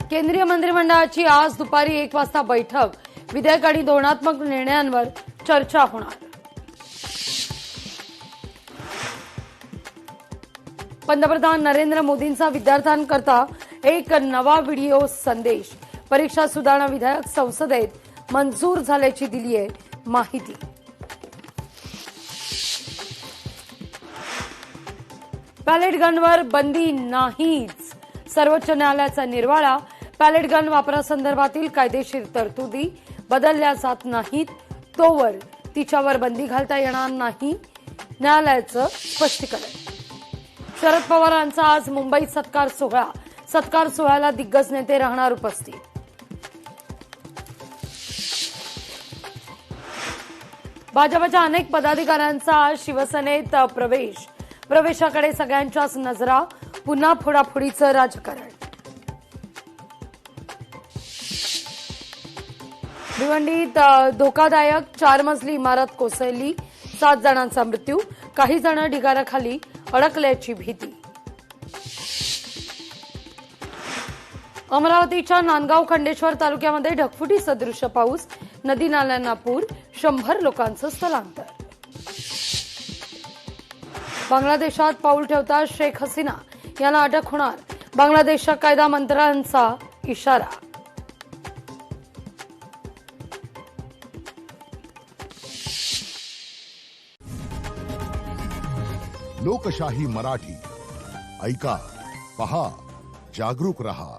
केंद्रीय मंत्रिमंडळाची आज दुपारी 1 वाजता बैठक. विधेयक आणि धोरणात्मक निर्णयांवर चर्चा होणार. पंतप्रधान नरेंद्र मोदींचा विद्यार्थ्यांकरता एक नवा व्हिडिओ संदेश. परीक्षा सुधारणा विधेयक संसदेत मंजूर झाल्याची दिली आहे माहिती. पॅलेट गनवर बंदी नाहीच, सर्वोच्च न्यायालयाचा निर्वाळा. पॅलेट गन वापरासंदर्भातील कायदेशीर तरतुदी बदलल्या जात नाहीत तोवर तिच्यावर बंदी घालता येणार नाही, न्यायालयाचं स्पष्टीकरण. शरद पवारांचा आज मुंबईत सत्कार सोहळा. सत्कार सोहळ्याला दिग्गज नेते राहणार उपस्थित. भाजपच्या अनेक पदाधिकाऱ्यांचा आज शिवसेनेत प्रवेश. प्रवेशाकडे सगळ्यांच्याच नजरा. पुन्हा फोडाफोडीचं राजकारण. भिवंडीत धोकादायक 4 मजली इमारत कोसळली. 7 जणांचा मृत्यू. काही जण ढिगाऱ्याखाली अडकल्याची भीती. अमरावतीच्या नांदगाव खंडेश्वर तालुक्यामध्ये ढगफुटी सदृश पाऊस. नदी नाल्यांना पूर. 100 लोकांचं स्थलांतर. बांगलादेशात पाऊल ठेवता शेख हसीना यांना अटक होणार. बांगलादेशच्या कायदा मंत्र्यांचा इशारा. लोकशाही मराठी ऐका, पहा, जागरूक रहा.